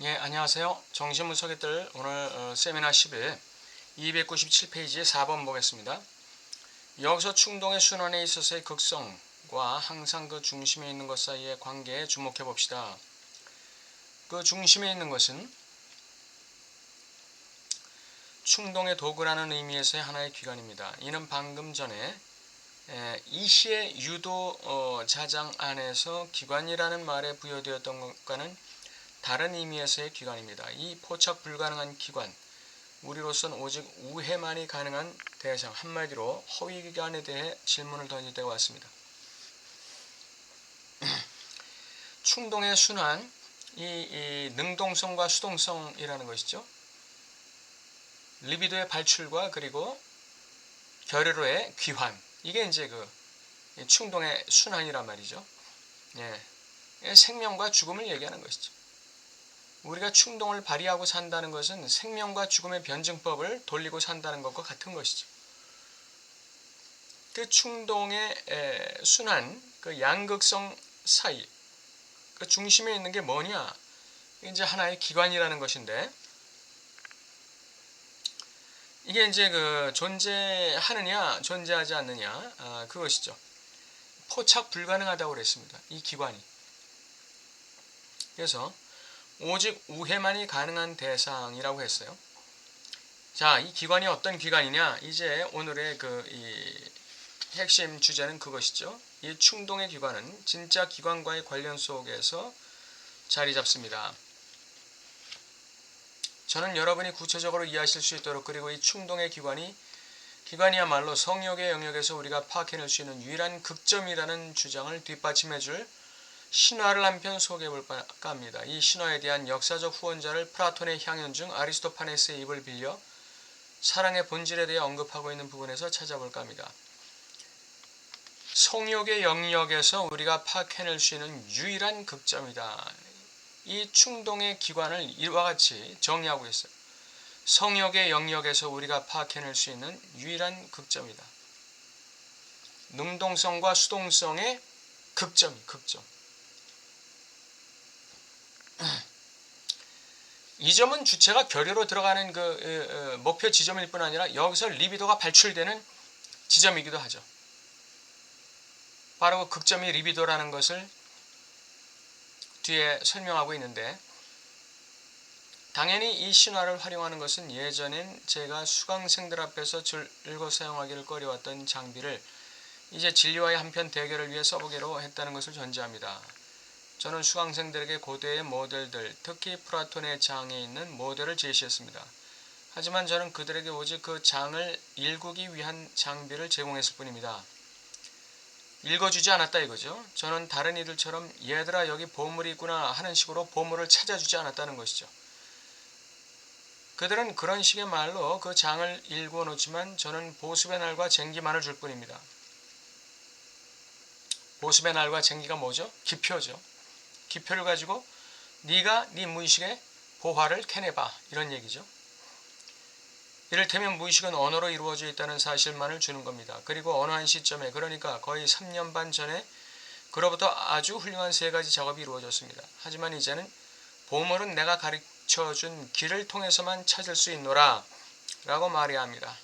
예, 안녕하세요. 정신분석의들 오늘 세미나 10일 297페이지의 4번 보겠습니다. 여기서 충동의 순환에 있어서의 극성과 항상 그 중심에 있는 것 사이의 관계에 주목해 봅시다. 그 중심에 있는 것은 충동의 도구라는 의미에서의 하나의 기관입니다. 이는 방금 전에 이 시의 유도 자장 안에서 기관이라는 말에 부여되었던 것과는 다른 의미에서의 기관입니다. 이 포착 불가능한 기관, 우리로서는 오직 우회만이 가능한 대상, 한마디로 허위기관에 대해 질문을 던질 때가 왔습니다. 충동의 순환, 이 능동성과 수동성이라는 것이죠. 리비도의 발출과 그리고 결여로의 귀환, 이게 이제 그 충동의 순환이란 말이죠. 예, 생명과 죽음을 얘기하는 것이죠. 우리가 충동을 발휘하고 산다는 것은 생명과 죽음의 변증법을 돌리고 산다는 것과 같은 것이죠. 그 충동의 순환, 그 양극성 사이, 그 중심에 있는 게 뭐냐? 이제 하나의 기관이라는 것인데, 이게 이제 그 존재하느냐, 존재하지 않느냐, 그것이죠. 포착 불가능하다고 그랬습니다. 이 기관이. 그래서 오직 우회만이 가능한 대상이라고 했어요. 자, 이 기관이 어떤 기관이냐? 이제 오늘의 이 핵심 주제는 그것이죠. 이 충동의 기관은 진짜 기관과의 관련 속에서 자리 잡습니다. 저는 여러분이 구체적으로 이해하실 수 있도록, 그리고 이 충동의 기관이야말로 성욕의 영역에서 우리가 파악해낼 수 있는 유일한 극점이라는 주장을 뒷받침해줄 신화를 한편 소개해볼까 합니다. 이 신화에 대한 역사적 후원자를 플라톤의 향연 중 아리스토파네스의 입을 빌려 사랑의 본질에 대해 언급하고 있는 부분에서 찾아볼까 합니다. 성욕의 영역에서 우리가 파악해낼 수 있는 유일한 극점이다. 이 충동의 기관을 이와 같이 정의하고 있어요. 성욕의 영역에서 우리가 파악해낼 수 있는 유일한 극점이다. 능동성과 수동성의 극점. 이 점은 주체가 결여로 들어가는 그 목표 지점일 뿐 아니라 여기서 리비도가 발출되는 지점이기도 하죠. 바로 그 극점이 리비도라는 것을 뒤에 설명하고 있는데, 당연히 이 신화를 활용하는 것은 예전엔 제가 수강생들 앞에서 즐거 사용하기를 꺼려왔던 장비를 이제 진리와의 한편 대결을 위해 써보기로 했다는 것을 전제합니다. 저는 수강생들에게 고대의 모델들, 특히 플라톤의 장에 있는 모델을 제시했습니다. 하지만 저는 그들에게 오직 그 장을 읽기 위한 장비를 제공했을 뿐입니다. 읽어주지 않았다 이거죠. 저는 다른 이들처럼 얘들아 여기 보물이 있구나 하는 식으로 보물을 찾아주지 않았다는 것이죠. 그들은 그런 식의 말로 그 장을 읽어놓지만 저는 보습의 날과 쟁기만을 줄 뿐입니다. 보습의 날과 쟁기가 뭐죠? 기표죠. 기표를 가지고 네가 네 무의식의 보화를 캐내봐, 이런 얘기죠. 이를테면 무의식은 언어로 이루어져 있다는 사실만을 주는 겁니다. 그리고 어느 한 시점에, 그러니까 거의 3년 반 전에 그로부터 아주 훌륭한 3가지 작업이 이루어졌습니다. 하지만 이제는 보물은 내가 가르쳐준 길을 통해서만 찾을 수 있노라 라고 말해야 합니다.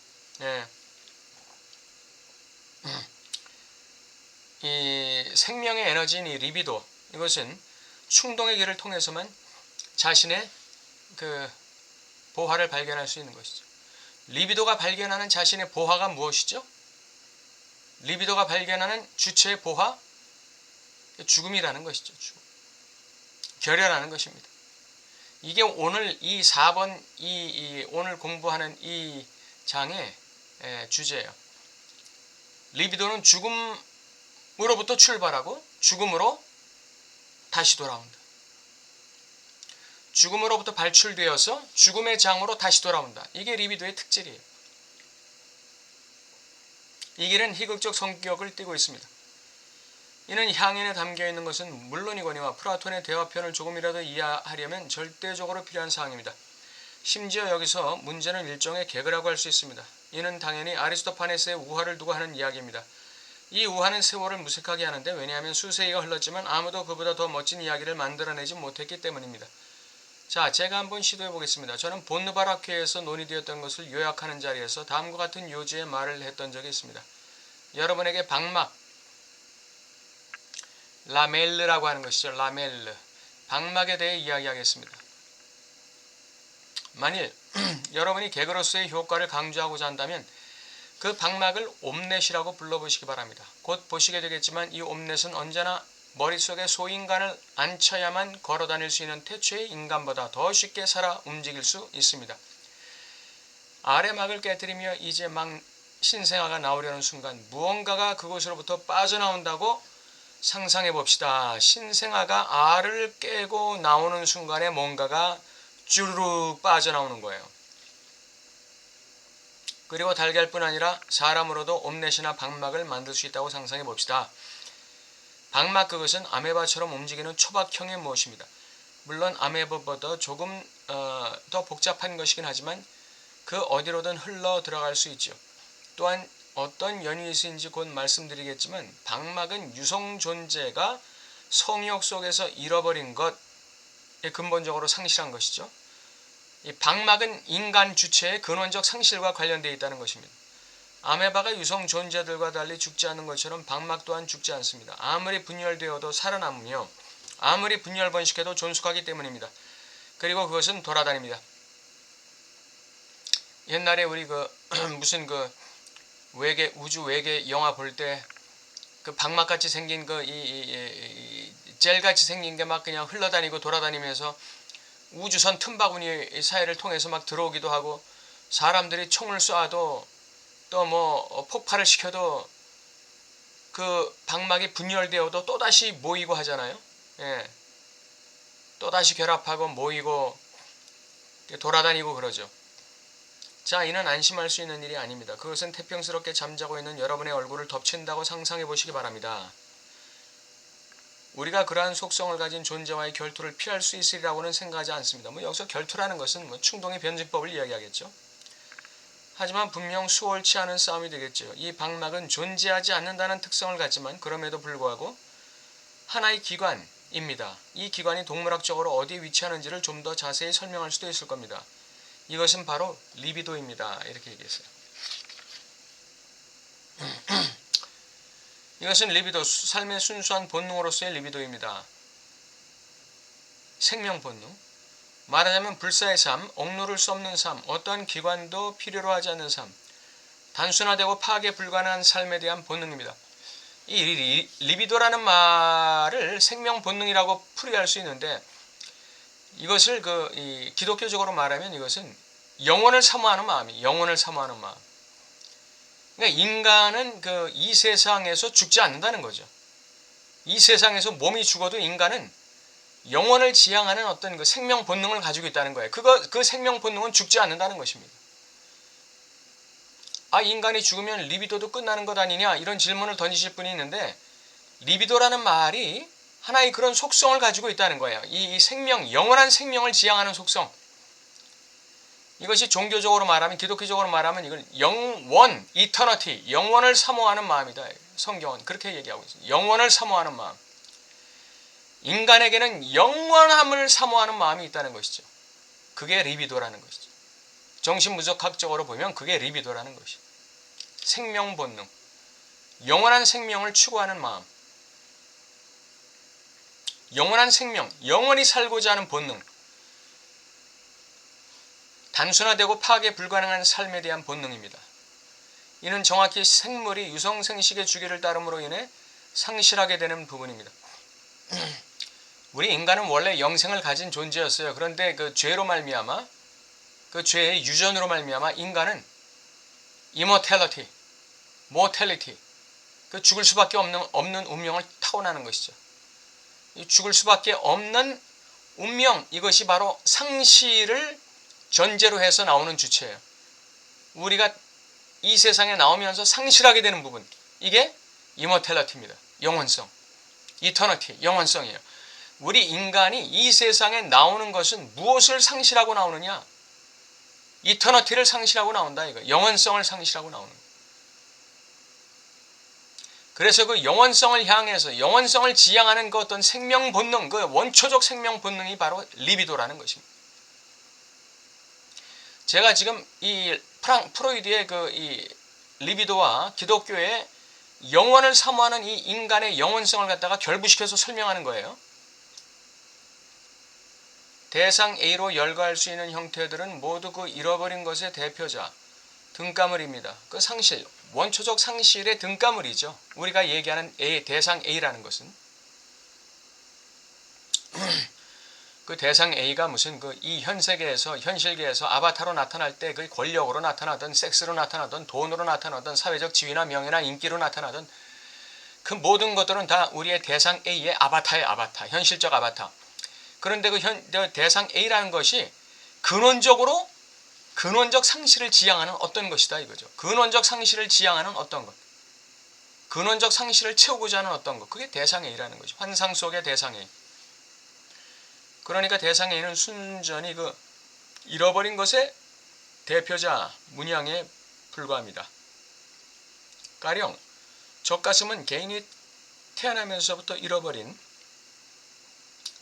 이 생명의 에너지인 이 리비도, 이것은 충동의 길을 통해서만 자신의 그 보화를 발견할 수 있는 것이죠. 리비도가 발견하는 자신의 보화가 무엇이죠? 리비도가 발견하는 주체의 보화? 죽음이라는 것이죠. 죽음. 결여라는 것입니다. 이게 오늘 이 4번 오늘 공부하는 이 장의 주제예요. 리비도는 죽음으로부터 출발하고 죽음으로 다시 돌아온다. 죽음으로부터 발출되어서 죽음의 장으로 다시 돌아온다. 이게 리비도의 특질이에요. 이 길은 희극적 성격을 띠고 있습니다. 이는 향연에 담겨있는 것은 물론이거니와 플라톤의 대화편을 조금이라도 이해하려면 절대적으로 필요한 사항입니다. 심지어 여기서 문제는 일종의 개그라고 할 수 있습니다. 이는 당연히 아리스토파네스의 우화를 두고 하는 이야기입니다. 이 우화는 세월을 무색하게 하는데, 왜냐하면 수세기가 흘렀지만 아무도 그보다 더 멋진 이야기를 만들어내지 못했기 때문입니다. 자, 제가 한번 시도해 보겠습니다. 저는 본느바락회에서 논의되었던 것을 요약하는 자리에서 다음과 같은 요지의 말을 했던 적이 있습니다. 여러분에게 방막, 라멜르라고 하는 것이죠. 라멜르. 방막에 대해 이야기하겠습니다. 만일 여러분이 개그로서의 효과를 강조하고자 한다면 그 방막을 옴넷이라고 불러보시기 바랍니다. 곧 보시게 되겠지만 이 옴넷은 언제나 머릿속에 소인간을 앉혀야만 걸어다닐 수 있는 태초의 인간보다 더 쉽게 살아 움직일 수 있습니다. 아래막을 깨뜨리며 이제 막 신생아가 나오려는 순간 무언가가 그곳으로부터 빠져나온다고 상상해 봅시다. 신생아가 알을 깨고 나오는 순간에 뭔가가 주르륵 빠져나오는 거예요. 그리고 달걀뿐 아니라 사람으로도 옴넷이나 방막을 만들 수 있다고 상상해 봅시다. 방막 그것은 아메바처럼 움직이는 초박형의 무엇입니다. 물론 아메바보다 조금 더 복잡한 것이긴 하지만 그 어디로든 흘러 들어갈 수 있죠. 또한 어떤 연유에서인지 곧 말씀드리겠지만 방막은 유성 존재가 성욕 속에서 잃어버린 것에 근본적으로 상실한 것이죠. 이 방막은 인간 주체의 근원적 상실과 관련되어 있다는 것입니다. 아메바가 유성 존재들과 달리 죽지 않는 것처럼 방막 또한 죽지 않습니다. 아무리 분열되어도 살아남으며 아무리 분열 번식해도 존속하기 때문입니다. 그리고 그것은 돌아다닙니다. 옛날에 우리 무슨 우주 외계 영화 볼 때 그 방막같이 생긴 젤같이 생긴 게 막 그냥 흘러다니고 돌아다니면서 우주선 틈바구니 사이를 통해서 막 들어오기도 하고 사람들이 총을 쏴도 또 뭐 폭발을 시켜도 그 방막이 분열되어도 또다시 모이고 하잖아요. 예. 또다시 결합하고 모이고 돌아다니고 그러죠. 자, 이는 안심할 수 있는 일이 아닙니다. 그것은 태평스럽게 잠자고 있는 여러분의 얼굴을 덮친다고 상상해 보시기 바랍니다. 우리가 그러한 속성을 가진 존재와의 결투를 피할 수 있으리라고는 생각하지 않습니다. 여기서 결투라는 것은 충동의 변증법을 이야기하겠죠. 하지만 분명 수월치 않은 싸움이 되겠죠. 이 방막은 존재하지 않는다는 특성을 갖지만 그럼에도 불구하고 하나의 기관입니다. 이 기관이 동물학적으로 어디에 위치하는지를 좀 더 자세히 설명할 수도 있을 겁니다. 이것은 바로 리비도입니다. 이렇게 얘기했어요. 이것은 리비도, 삶의 순수한 본능으로서의 리비도입니다. 생명 본능. 말하자면 불사의 삶, 억누를 수 없는 삶, 어떠한 기관도 필요로 하지 않는 삶, 단순화되고 파악에 불가능한 삶에 대한 본능입니다. 이 리비도라는 말을 생명 본능이라고 풀이할 수 있는데 이것을 기독교적으로 말하면 이것은 영혼을 사모하는 마음이, 영혼을 사모하는 마음. 그러니까 인간은 이 세상에서 죽지 않는다는 거죠. 이 세상에서 몸이 죽어도 인간은 영혼을 지향하는 어떤 그 생명 본능을 가지고 있다는 거예요. 그 생명 본능은 죽지 않는다는 것입니다. 인간이 죽으면 리비도도 끝나는 것 아니냐 이런 질문을 던지실 분이 있는데 리비도라는 말이 하나의 그런 속성을 가지고 있다는 거예요. 이 생명, 영원한 생명을 지향하는 속성. 이것이 종교적으로 말하면, 기독교적으로 말하면 이걸 영원, 이터너티, 영원을 사모하는 마음이다. 성경은 그렇게 얘기하고 있습니다. 영원을 사모하는 마음. 인간에게는 영원함을 사모하는 마음이 있다는 것이죠. 그게 리비도라는 것이죠. 정신분석학적으로 보면 그게 리비도라는 것이죠. 생명 본능. 영원한 생명을 추구하는 마음. 영원한 생명, 영원히 살고자 하는 본능. 단순화되고 파악에 불가능한 삶에 대한 본능입니다. 이는 정확히 생물이 유성생식의 주기를 따름으로 인해 상실하게 되는 부분입니다. 우리 인간은 원래 영생을 가진 존재였어요. 그런데 그 죄로 말미암아, 그 죄의 유전으로 말미암아 인간은 immortality, mortality, 그 죽을 수밖에 없는 운명을 타고나는 것이죠. 이 죽을 수밖에 없는 운명, 이것이 바로 상실을 전제로 해서 나오는 주체예요. 우리가 이 세상에 나오면서 상실하게 되는 부분, 이게 immortality입니다. 영원성, eternity, 영원성이에요. 우리 인간이 이 세상에 나오는 것은 무엇을 상실하고 나오느냐? eternity를 상실하고 나온다 이거. 영원성을 상실하고 나오는 거예요. 그래서 그 영원성을 향해서 영원성을 지향하는 그 어떤 생명 본능, 그 원초적 생명 본능이 바로 리비도라는 것입니다. 제가 지금 이 프로이드의 그 이 리비도와 기독교의 영원을 사모하는 이 인간의 영원성을 갖다가 결부시켜서 설명하는 거예요. 대상 A로 열거할 수 있는 형태들은 모두 그 잃어버린 것의 대표자, 등가물입니다. 그 상실, 원초적 상실의 등가물이죠. 우리가 얘기하는 대상 A라는 것은. 그 대상 A가 무슨 그 이 현세계에서 현실계에서 아바타로 나타날 때 그 권력으로 나타나든 섹스로 나타나든 돈으로 나타나든 사회적 지위나 명예나 인기로 나타나든 그 모든 것들은 다 우리의 대상 A의 아바타의 아바타, 현실적 아바타. 그런데 그 대상 A라는 것이 근원적 상실을 지향하는 어떤 것이다 이거죠. 근원적 상실을 지향하는 어떤 것. 근원적 상실을 채우고자 하는 어떤 것. 그게 대상 A라는 것이. 환상 속의 대상 A. 그러니까 대상 A는 순전히 그 잃어버린 것의 대표자 문양에 불과합니다. 가령 젖가슴은 개인이 태어나면서부터 잃어버린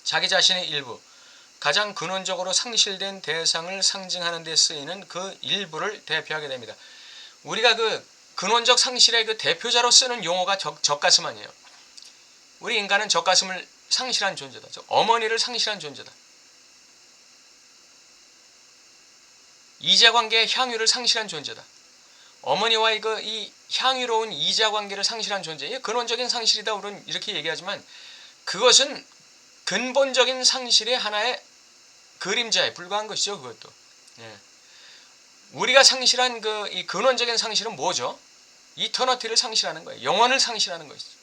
자기 자신의 일부, 가장 근원적으로 상실된 대상을 상징하는 데 쓰이는 그 일부를 대표하게 됩니다. 우리가 그 근원적 상실의 그 대표자로 쓰는 용어가 젖가슴 아니에요. 우리 인간은 젖가슴을 상실한 존재다. 어머니를 상실한 존재다. 이자관계의 향유를 상실한 존재다. 어머니와의 이 향유로운 이자관계를 상실한 존재. 이게 근원적인 상실이다. 우리는 이렇게 얘기하지만 그것은 근본적인 상실의 하나의 그림자에 불과한 것이죠. 그것도. 예. 우리가 상실한 이 근원적인 상실은 뭐죠? 이터너티를 상실하는 거예요. 영원을 상실하는 것이죠.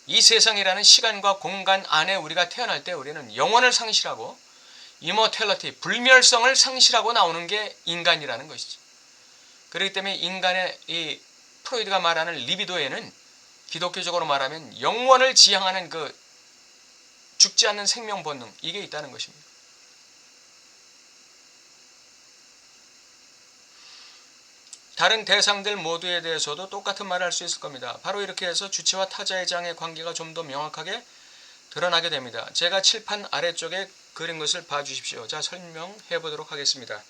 이 세상이라는 시간과 공간 안에 우리가 태어날 때 우리는 영원을 상실하고 이모텔리티, 불멸성을 상실하고 나오는 게 인간이라는 것이죠. 그렇기 때문에 인간의 이 프로이드가 말하는 리비도에는 기독교적으로 말하면 영원을 지향하는 그 죽지 않는 생명 본능, 이게 있다는 것입니다. 다른 대상들 모두에 대해서도 똑같은 말을 할 수 있을 겁니다. 바로 이렇게 해서 주체와 타자의 장의 관계가 좀 더 명확하게 드러나게 됩니다. 제가 칠판 아래쪽에 그린 것을 봐주십시오. 자, 설명해 보도록 하겠습니다.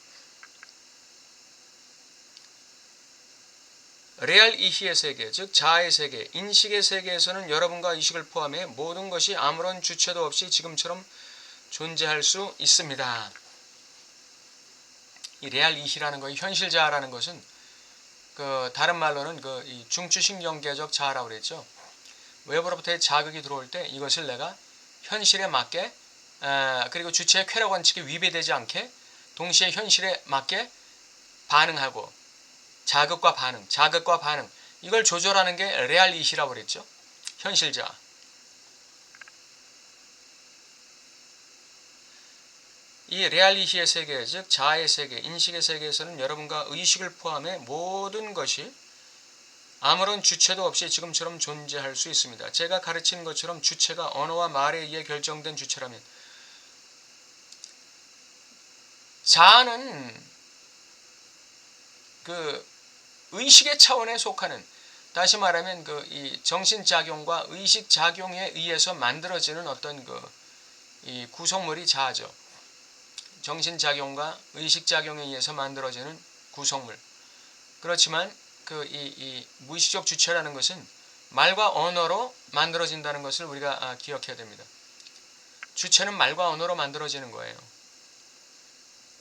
레알 이히의 세계, 즉 자아의 세계, 인식의 세계에서는 여러분과 의식을 포함해 모든 것이 아무런 주체도 없이 지금처럼 존재할 수 있습니다. 이 레알 이히라는 거, 현실 자아라는 것은 다른 말로는 이 중추신경계적 자아라고 그랬죠. 외부로부터의 자극이 들어올 때 이것을 내가 현실에 맞게 그리고 주체의 쾌락 원칙에 위배되지 않게 동시에 현실에 맞게 반응하고 자극과 반응 이걸 조절하는 게 레알 이히라고 그랬죠. 현실 자아. 이 레알 이히의 세계, 즉 자아의 세계, 인식의 세계에서는 여러분과 의식을 포함해 모든 것이 아무런 주체도 없이 지금처럼 존재할 수 있습니다. 제가 가르친 것처럼 주체가 언어와 말에 의해 결정된 주체라면 자아는 그 의식의 차원에 속하는, 다시 말하면 이 정신작용과 의식작용에 의해서 만들어지는 어떤 이 구성물이 자아죠. 정신작용과 의식작용에 의해서 만들어지는 구성물. 그렇지만 이 무의식적 주체라는 것은 말과 언어로 만들어진다는 것을 우리가 기억해야 됩니다. 주체는 말과 언어로 만들어지는 거예요.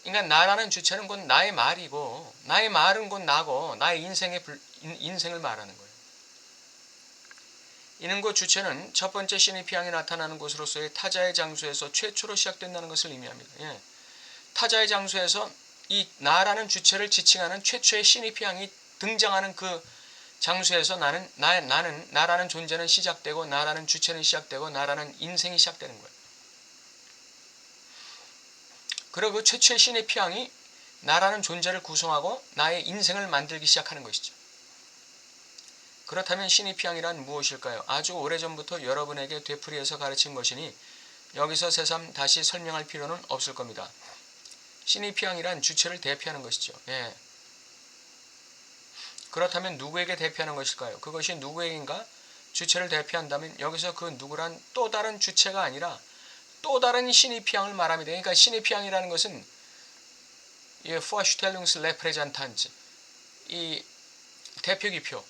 그러니까 나라는 주체는 곧 나의 말이고 나의 말은 곧 나고 나의 인생을 말하는 거예요. 이는 곧 주체는 첫 번째 시니피앙이 나타나는 곳으로서의 타자의 장소에서 최초로 시작된다는 것을 의미합니다. 예. 타자의 장소에서 이 나라는 주체를 지칭하는 최초의 시니피앙이 등장하는 그 장소에서 나라는 존재는 시작되고 나라는 주체는 시작되고 나라는 인생이 시작되는 거예요. 그리고 그 최초의 시니피앙이 나라는 존재를 구성하고 나의 인생을 만들기 시작하는 것이죠. 그렇다면 시니피앙이란 무엇일까요? 아주 오래전부터 여러분에게 되풀이해서 가르친 것이니 여기서 새삼 다시 설명할 필요는 없을 겁니다. 시니피앙이란 주체를 대표하는 것이죠. 예. 그렇다면 누구에게 대표하는 것일까요? 그것이 누구에게인가? 주체를 대표한다면 여기서 그 누구란 또 다른 주체가 아니라 또 다른 시니피앙을 말합니다. 그러니까 시니피앙이라는 것은 이 Vorstellungsrepräsentanz, 이 대표기표,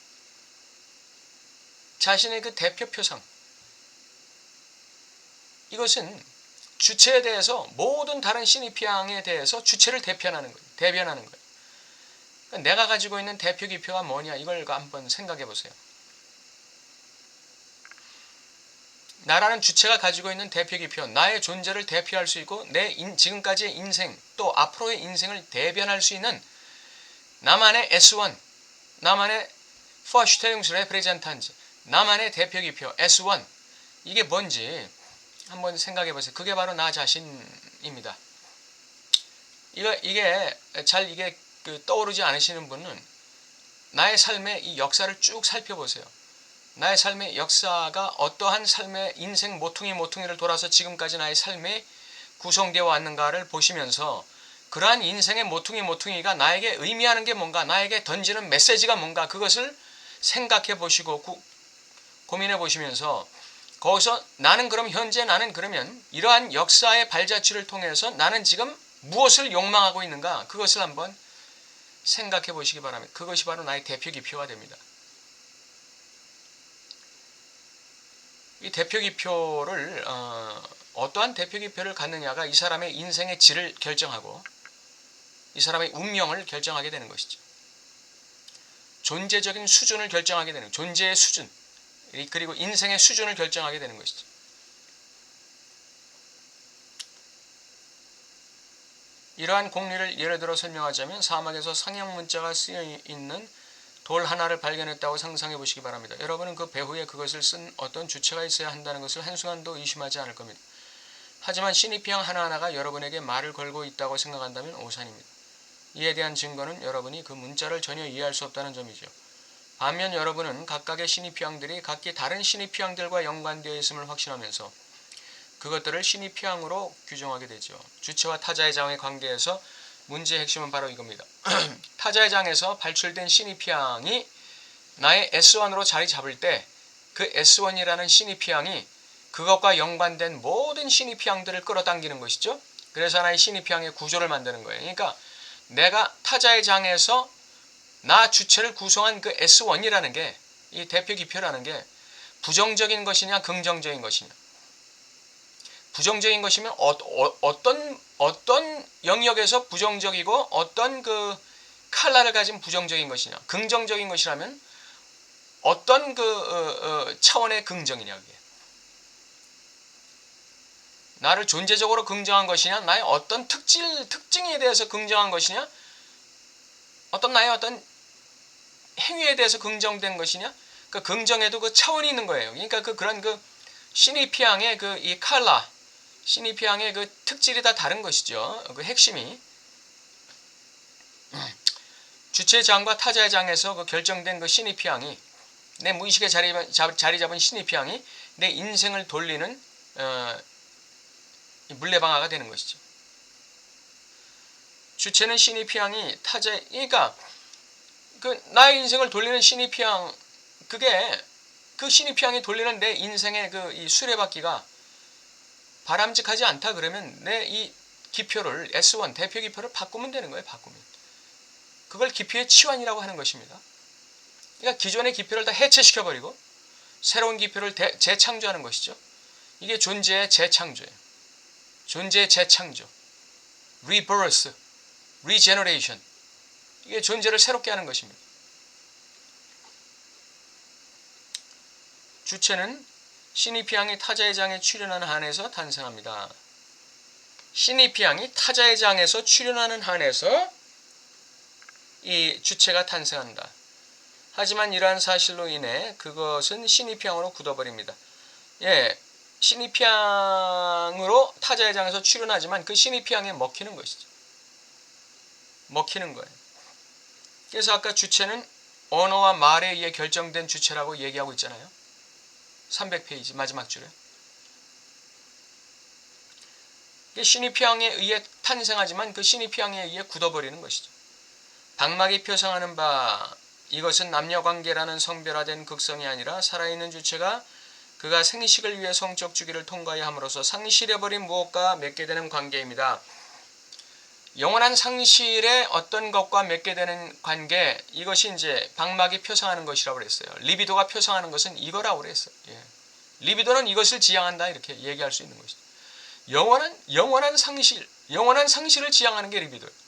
자신의 그 대표 표상, 이것은 주체에 대해서 모든 다른 시니피앙에 대해서 주체를 대변하는 거예요. 그러니까 내가 가지고 있는 대표 기표가 뭐냐, 이걸 한번 생각해 보세요. 나라는 주체가 가지고 있는 대표 기표, 나의 존재를 대표할 수 있고 내 지금까지의 인생 또 앞으로의 인생을 대변할 수 있는 나만의 S1, 나만의 Vorstellungsrepräsentanz, 나만의 대표 기표 S1, 이게 뭔지 한번 생각해 보세요. 그게 바로 나 자신입니다. 이게 떠오르지 않으시는 분은 나의 삶의 이 역사를 쭉 살펴보세요. 나의 삶의 역사가 어떠한 삶의 인생 모퉁이를 돌아서 지금까지 나의 삶이 구성되어 왔는가를 보시면서 그러한 인생의 모퉁이가 나에게 의미하는 게 뭔가, 나에게 던지는 메시지가 뭔가, 그것을 생각해 보시고 고민해 보시면서 거기서 나는 그러면 이러한 역사의 발자취를 통해서 나는 지금 무엇을 욕망하고 있는가, 그것을 한번 생각해 보시기 바랍니다. 그것이 바로 나의 대표 기표가 됩니다. 이 대표 기표를 어떠한 대표 기표를 갖느냐가 이 사람의 인생의 질을 결정하고 이 사람의 운명을 결정하게 되는 것이죠. 존재적인 수준을 결정하게 되는, 존재의 수준, 그리고 인생의 수준을 결정하게 되는 것이죠. 이러한 공리를 예를 들어 설명하자면 사막에서 상형 문자가 쓰여 있는 돌 하나를 발견했다고 상상해 보시기 바랍니다. 여러분은 그 배후에 그것을 쓴 어떤 주체가 있어야 한다는 것을 한순간도 의심하지 않을 겁니다. 하지만 시니피앙 하나하나가 여러분에게 말을 걸고 있다고 생각한다면 오산입니다. 이에 대한 증거는 여러분이 그 문자를 전혀 이해할 수 없다는 점이죠. 반면 여러분은 각각의 시니피앙들이 각기 다른 시니피앙들과 연관되어 있음을 확신하면서 그것들을 시니피앙으로 규정하게 되죠. 주체와 타자의 장의 관계에서 문제의 핵심은 바로 이겁니다. 타자의 장에서 발출된 시니피앙이 나의 S1으로 자리 잡을 때 그 S1이라는 시니피앙이 그것과 연관된 모든 시니피앙들을 끌어당기는 것이죠. 그래서 하나의 시니피앙의 구조를 만드는 거예요. 그러니까 내가 타자의 장에서 나 주체를 구성한 그 S1이라는 게, 이 대표 기표라는 게 부정적인 것이냐 긍정적인 것이냐. 부정적인 것이면 어떤 영역에서 부정적이고 어떤 그 칼라를 가진 부정적인 것이냐. 긍정적인 것이라면 어떤 차원의 긍정이냐. 그게. 나를 존재적으로 긍정한 것이냐, 나의 어떤 특징에 대해서 긍정한 것이냐, 나의 어떤 행위에 대해서 긍정된 것이냐, 그 긍정에도 그 차원이 있는 거예요. 그러니까 그런 시니피앙의 이 칼라, 시니피앙의 그 특질이 다 다른 것이죠. 그 핵심이 주체의 장과 타자의 장에서 그 결정된 그 시니피앙이, 내 무의식에 자리 잡은 시니피앙이 내 인생을 돌리는 물레방아가 되는 것이죠. 주체는 시니피앙이 그러니까 나의 인생을 돌리는 시니피앙, 그 시니피앙이 돌리는 내 인생의 이 수레바퀴가 바람직하지 않다 그러면 내 이 기표를 S1 대표 기표를 바꾸면 되는 거예요. 바꾸면. 그걸 기표의 치환이라고 하는 것입니다. 그러니까 기존의 기표를 다 해체시켜버리고 새로운 기표를 재창조하는 것이죠. 이게 존재의 재창조예요. 존재의 재창조, rebirth, regeneration. 이게 존재를 새롭게 하는 것입니다. 주체는 시니피앙이 타자의 장에 출현하는 한에서 탄생합니다. 시니피앙이 타자의 장에서 출현하는 한에서 이 주체가 탄생한다. 하지만 이러한 사실로 인해 그것은 시니피앙으로 굳어버립니다. 시니피앙으로 타자의 장에서 출현하지만 그 시니피앙에 먹히는 것이죠. 먹히는 거예요. 그래서 아까 주체는 언어와 말에 의해 결정된 주체라고 얘기하고 있잖아요. 300페이지 마지막 줄에. 시니피앙에 의해 탄생하지만 그 시니피앙에 의해 굳어버리는 것이죠. 박막이 표상하는 바, 이것은 남녀관계라는 성별화된 극성이 아니라 살아있는 주체가 그가 생식을 위해 성적 주기를 통과해야 함으로써 상실해버린 무엇과 맺게 되는 관계입니다. 영원한 상실의 어떤 것과 맺게 되는 관계, 이것이 이제 방막이 표상하는 것이라고 그랬어요. 리비도가 표상하는 것은 이거라고 그랬어요. 예. 리비도는 이것을 지향한다 이렇게 얘기할 수 있는 것이죠. 영원한 상실을 지향하는 게 리비도예요.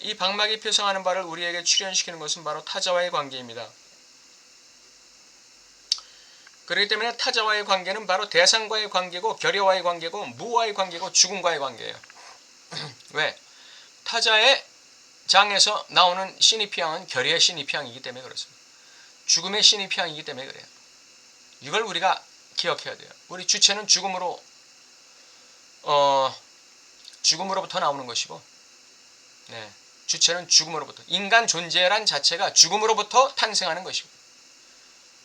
이 방막이 표상하는 바를 우리에게 출현시키는 것은 바로 타자와의 관계입니다. 그렇기 때문에 타자와의 관계는 바로 대상과의 관계고, 결여와의 관계고, 무와의 관계고, 죽음과의 관계예요. 왜? 타자의 장에서 나오는 시니피앙은 결여의 시니피앙이기 때문에 그렇습니다. 죽음의 시니피앙이기 때문에 그래요. 이걸 우리가 기억해야 돼요. 우리 주체는 죽음으로부터 나오는 것이고, 네, 주체는 죽음으로부터, 인간 존재란 자체가 죽음으로부터 탄생하는 것이고,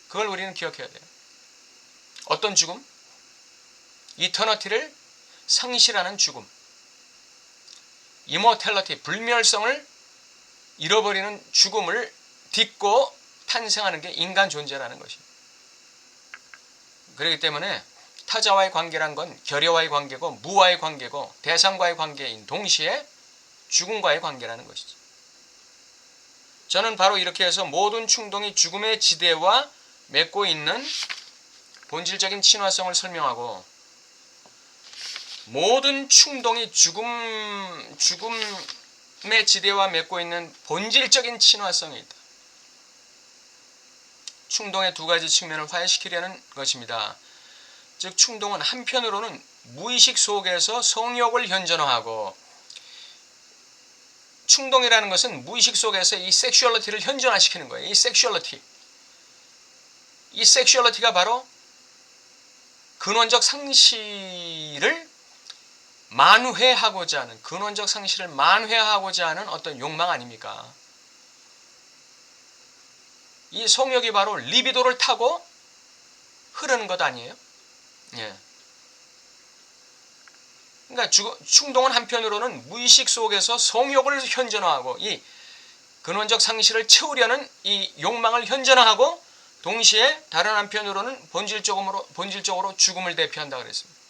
그걸 우리는 기억해야 돼요. 어떤 죽음? 이터너티를 상실하는 죽음, 이모텔러티, 불멸성을 잃어버리는 죽음을 딛고 탄생하는 게 인간 존재라는 것입니다. 그렇기 때문에 타자와의 관계란 건 결여와의 관계고, 무와의 관계고, 대상과의 관계인 동시에 죽음과의 관계라는 것이죠. 저는 바로 이렇게 해서 모든 충동이 죽음의 지대와 맺고 있는 본질적인 친화성을 설명하고, 모든 충동이 죽음의 지대와 맺고 있는 본질적인 친화성이 있다. 충동의 두 가지 측면을 화해시키려는 것입니다. 즉 충동은 한편으로는 무의식 속에서 성욕을 현존화하고, 충동이라는 것은 무의식 속에서 이 섹슈얼리티를 현존화시키는 거예요. 이 섹슈얼리티가 바로 근원적 상실을 만회하고자 하는 어떤 욕망 아닙니까? 이 성욕이 바로 리비도를 타고 흐르는 것 아니에요? 예. 그러니까 충동은 한편으로는 무의식 속에서 성욕을 현존화하고, 이 근원적 상실을 채우려는 이 욕망을 현존화하고, 동시에 다른 한편으로는 본질적으로 죽음을 대표한다 그랬습니다.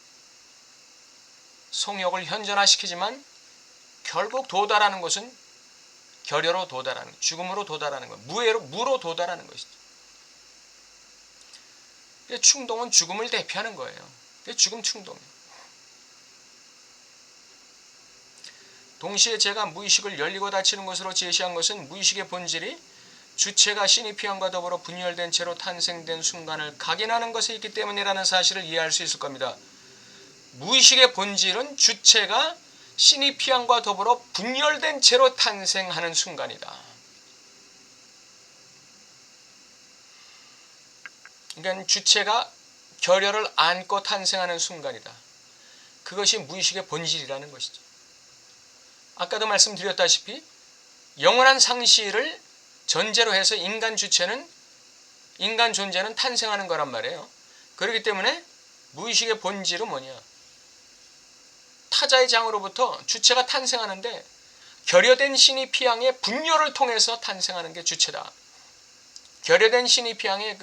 성욕을 현존화시키지만 결국 도달하는 것은 결여로 도달하는, 죽음으로 도달하는 것, 무로 도달하는 것이죠. 충동은 죽음을 대표하는 거예요. 죽음 충동이에요. 동시에 제가 무의식을 열리고 닫히는 것으로 제시한 것은 무의식의 본질이 주체가 시니피앙과 더불어 분열된 채로 탄생된 순간을 각인하는 것에 있기 때문이라는 사실을 이해할 수 있을 겁니다. 무의식의 본질은 주체가 시니피앙과 더불어 분열된 채로 탄생하는 순간이다. 그러니까 주체가 결여를 안고 탄생하는 순간이다. 그것이 무의식의 본질이라는 것이죠. 아까도 말씀드렸다시피 영원한 상실을 전제로 해서 인간 존재는 탄생하는 거란 말이에요. 그렇기 때문에 무의식의 본질은 뭐냐? 타자의 장으로부터 주체가 탄생하는데 결여된 시니피앙의 분열을 통해서 탄생하는 게 주체다. 결여된 시니피앙이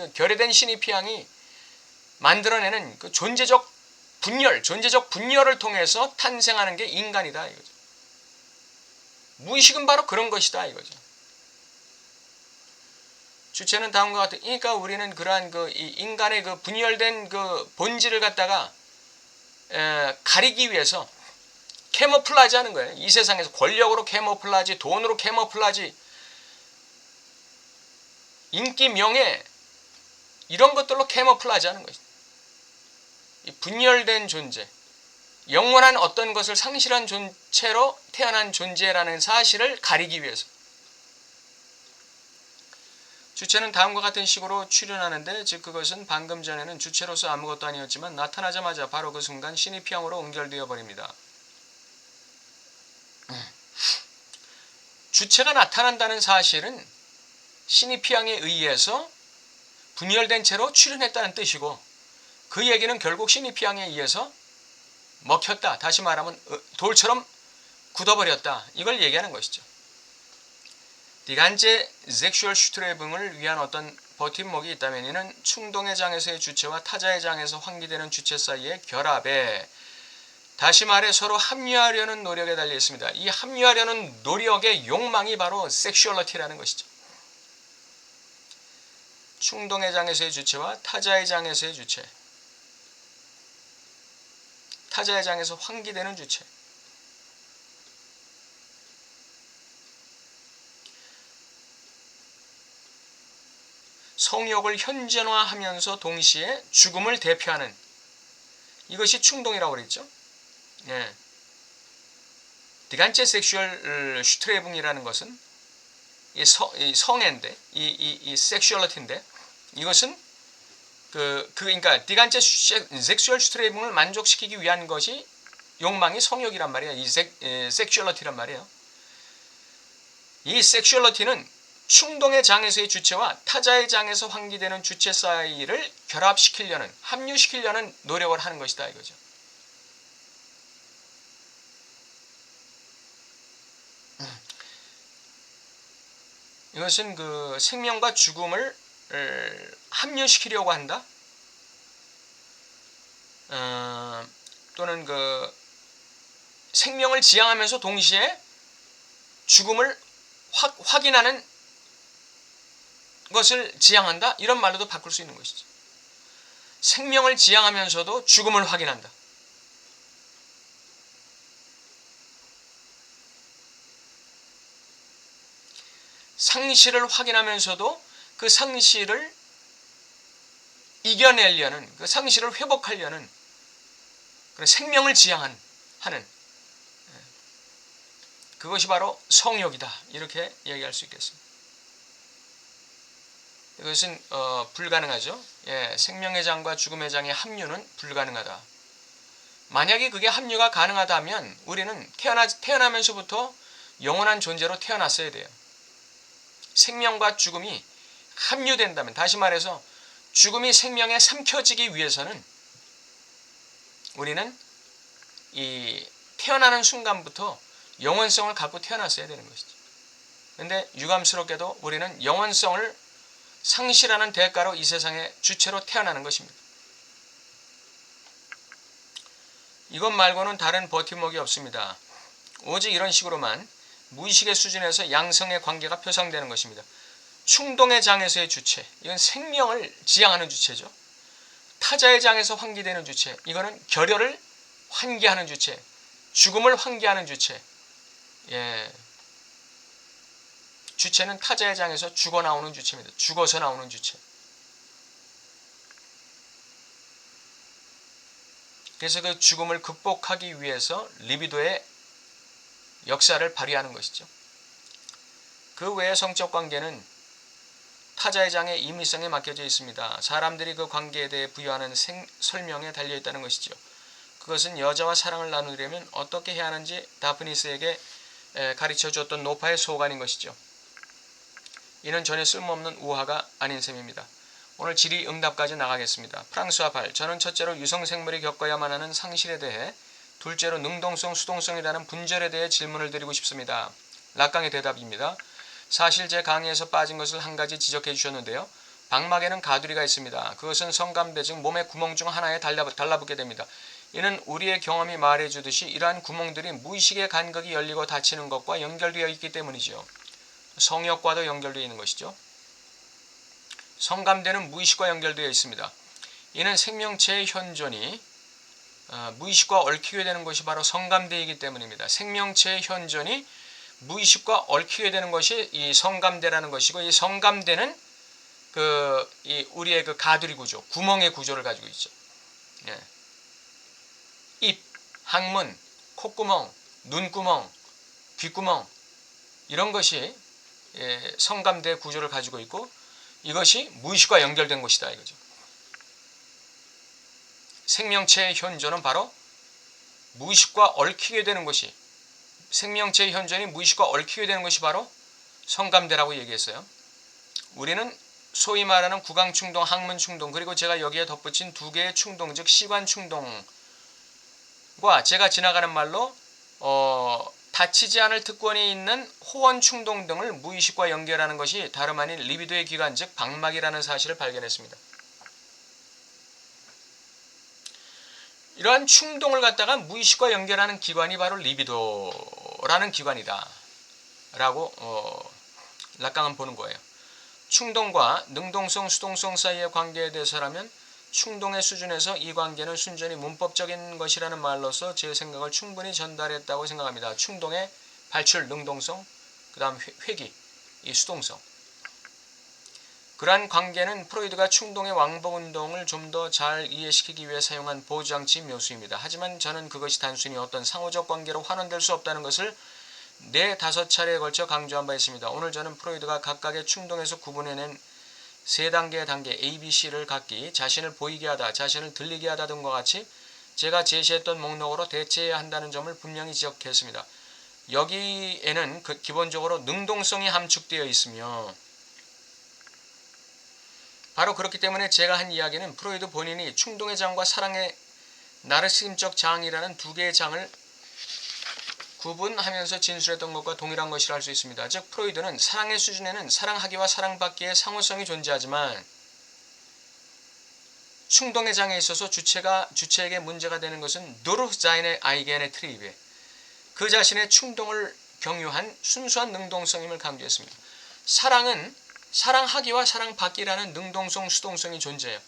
만들어내는 그 존재적 분열을 통해서 탄생하는 게 인간이다 이거죠. 무의식은 바로 그런 것이다 이거죠. 주체는 다음과 같은, 그러니까 우리는 그러한 이 인간의 그 분열된 그 본질을 갖다가 가리기 위해서 캐모플라지 하는 거예요. 이 세상에서 권력으로 캐모플라지, 돈으로 캐모플라지, 인기, 명예, 이런 것들로 캐모플라지 하는 것이죠. 이 분열된 존재, 영원한 어떤 것을 상실한 존재로 태어난 존재라는 사실을 가리기 위해서 주체는 다음과 같은 식으로 출현하는데, 즉 그것은 방금 전에는 주체로서 아무것도 아니었지만 나타나자마자 바로 그 순간 시니피앙으로 응결되어 버립니다. 주체가 나타난다는 사실은 시니피앙에 의해서 분열된 채로 출현했다는 뜻이고, 그 얘기는 결국 시니피앙에 의해서 먹혔다, 다시 말하면 돌처럼 굳어버렸다, 이걸 얘기하는 것이죠. Die ganze Sexualstrebung을 위한 어떤 버팀목이 있다면 이는 충동의 장에서의 주체와 타자의 장에서 환기되는 주체 사이의 결합에 다시 말해 서로 합류하려는 노력에 달려 있습니다. 이 합류하려는 노력의 욕망이 바로 섹슈얼리티라는 것이죠. 충동의 장에서의 주체와 타자의 장에서의 주체, 타자의 장에서 환기되는 주체. 성욕을 현존화하면서 동시에 죽음을 대표하는 이것이 충동이라고 그랬죠. 예. Die ganze Sexual Strebung이라는 것은 이 성애인데, 이 섹슈얼리티인데, 이것은 그러니까 Die ganze Sexual Strebung을 만족시키기 위한 것이 욕망이 성욕이란 말이에요. 이 섹슈얼리티란 말이에요. 이 섹슈얼리티는 충동의 장에서의 주체와 타자의 장에서 환기되는 주체 사이를 결합시키려는, 합류시키려는 노력을 하는 것이다 이거죠. 이것은 그 생명과 죽음을 합류시키려고 한다. 또는 그 생명을 지향하면서 동시에 죽음을 확인하는 것을 지향한다. 이런 말로도 바꿀 수 있는 것이죠. 생명을 지향하면서도 죽음을 확인한다. 상실을 확인하면서도 그 상실을 이겨내려는, 그 상실을 회복하려는 그런 생명을 지향하는 그것이 바로 성욕이다. 이렇게 얘기할 수 있겠습니다. 이것은 불가능하죠. 예, 생명의 장과 죽음의 장의 합류는 불가능하다. 만약에 그게 합류가 가능하다면 우리는 태어나면서부터 영원한 존재로 태어났어야 돼요. 생명과 죽음이 합류된다면, 다시 말해서 죽음이 생명에 삼켜지기 위해서는 우리는 이 태어나는 순간부터 영원성을 갖고 태어났어야 되는 것이죠. 그런데 유감스럽게도 우리는 영원성을 상실하는 대가로 이 세상의 주체로 태어나는 것입니다. 이것 말고는 다른 버팀목이 없습니다. 오직 이런 식으로만 무의식의 수준에서 양성의 관계가 표상되는 것입니다. 충동의 장에서의 주체, 이건 생명을 지향하는 주체죠. 타자의 장에서 환기되는 주체, 이거는 결혈을 환기하는 주체, 죽음을 환기하는 주체. 예. 주체는 타자의 장에서 죽어 나오는 주체입니다. 죽어서 나오는 주체. 그래서 그 죽음을 극복하기 위해서 리비도의 역사를 발휘하는 것이죠. 그 외의 성적 관계는 타자의 장의 임의성에 맡겨져 있습니다. 사람들이 그 관계에 대해 부여하는 설명에 달려있다는 것이죠. 그것은 여자와 사랑을 나누려면 어떻게 해야 하는지 다프니스에게 가르쳐줬던 노파의 소관인 것이죠. 이는 전혀 쓸모없는 우화가 아닌 셈입니다. 오늘 질의응답까지 나가겠습니다. 프랑스와 발, 저는 첫째로 유성생물이 겪어야만 하는 상실에 대해, 둘째로 능동성, 수동성이라는 분절에 대해 질문을 드리고 싶습니다. 락강의 대답입니다. 사실 제 강의에서 빠진 것을 한 가지 지적해 주셨는데요. 방막에는 가두리가 있습니다. 그것은 성감대, 즉 몸의 구멍 중 하나에 달라붙게 됩니다. 이는 우리의 경험이 말해주듯이 이러한 구멍들이 무의식의 간극이 열리고 닫히는 것과 연결되어 있기 때문이지요. 성욕과도 연결되어 있는 것이죠. 성감대는 무의식과 연결되어 있습니다. 이는 생명체의 현존이 무의식과 얽히게 되는 것이 바로 성감대이기 때문입니다. 생명체의 현존이 무의식과 얽히게 되는 것이 이 성감대라는 것이고, 이 성감대는 이 우리의 그 가두리 구조, 구멍의 구조를 가지고 있죠. 예. 입, 항문, 콧구멍, 눈구멍, 귓구멍, 이런 것이 성감대 구조를 가지고 있고, 이것이 무의식과 연결된 것이다 이거죠. 생명체의 현존은 바로 무의식과 얽히게 되는 것이, 생명체의 현존이 무의식과 얽히게 되는 것이 바로 성감대라고 얘기했어요. 우리는 소위 말하는 구강충동, 항문충동, 그리고 제가 여기에 덧붙인 두 개의 충동, 즉 시관충동과 제가 지나가는 말로 닫히지 않을 특권이 있는 호원충동 등을 무의식과 연결하는 것이 다름 아닌 리비도의 기관, 즉 방막이라는 사실을 발견했습니다. 이러한 충동을 갖다가 무의식과 연결하는 기관이 바로 리비도라는 기관이다 라고 락강은 보는 거예요. 충동과 능동성, 수동성 사이의 관계에 대해서라면 충동의 수준에서 이 관계는 순전히 문법적인 것이라는 말로서 제 생각을 충분히 전달했다고 생각합니다. 충동의 발출, 능동성, 그 다음 회귀, 이 수동성. 그러한 관계는 프로이드가 충동의 왕복운동을 좀 더 잘 이해시키기 위해 사용한 보조장치 묘수입니다. 하지만 저는 그것이 단순히 어떤 상호적 관계로 환원될 수 없다는 것을 4-5차례에 걸쳐 강조한 바 있습니다. 오늘 저는 프로이드가 각각의 충동에서 구분해낸 3단계의 단계 A, B, C를 각기 자신을 보이게 하다, 자신을 들리게 하다 등과 같이 제가 제시했던 목록으로 대체해야 한다는 점을 분명히 지적했습니다. 여기에는 기본적으로 능동성이 함축되어 있으며 바로 그렇기 때문에 제가 한 이야기는 프로이드 본인이 충동의 장과 사랑의 나르시즘적 장이라는 두 개의 장을 구분하면서 진술했던 것과 동일한 것이라 할 수 있습니다. 즉 프로이드는 사랑의 수준에는 사랑하기와 사랑받기의 상호성이 존재하지만 충동의 장에 있어서 주체에게 문제가 되는 것은 누르 자인의 아이겐의 트리베, 그 자신의 충동을 경유한 순수한 능동성임을 강조했습니다. 사랑은 사랑하기와 사랑받기라는 능동성, 수동성이 존재해요.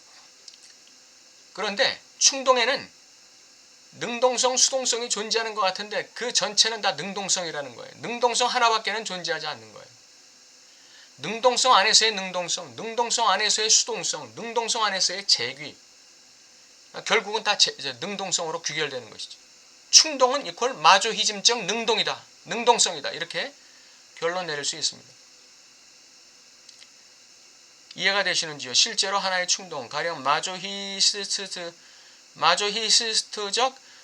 그런데 충동에는 능동성, 수동성이 존재하는 것 같은데 그 전체는 다 능동성이라는 거예요. 능동성 하나밖에는 존재하지 않는 거예요. 능동성 안에서의 능동성, 능동성 안에서의 수동성, 능동성 안에서의 재귀. 결국은 다 능동성으로 귀결되는 것이죠. 충동은 이퀄 마조히즘적 능동이다, 능동성이다, 이렇게 결론 내릴 수 있습니다. 이해가 되시는지요? 실제로 하나의 충동, 가령 마조히스트적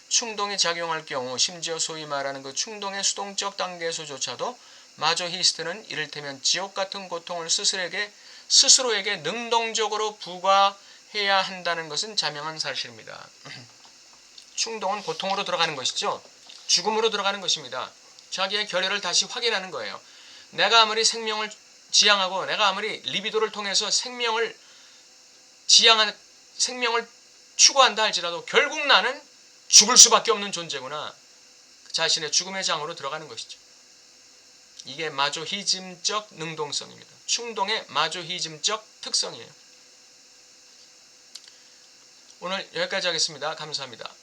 충동이 작용할 경우, 심지어 소위 말하는 그 충동의 수동적 단계에서조차도 마조히스트는 이를테면 지옥 같은 고통을 스스로에게 능동적으로 부과해야 한다는 것은 자명한 사실입니다. 충동은 고통으로 들어가는 것이죠. 죽음으로 들어가는 것입니다. 자기의 결혈을 다시 확인하는 거예요. 내가 아무리 생명을 지향하고 내가 아무리 리비도를 통해서 생명을 추구한다 할지라도 결국 나는 죽을 수밖에 없는 존재구나. 자신의 죽음의 장으로 들어가는 것이죠. 이게 마조히즘적 능동성입니다. 충동의 마조히즘적 특성이에요. 오늘 여기까지 하겠습니다. 감사합니다.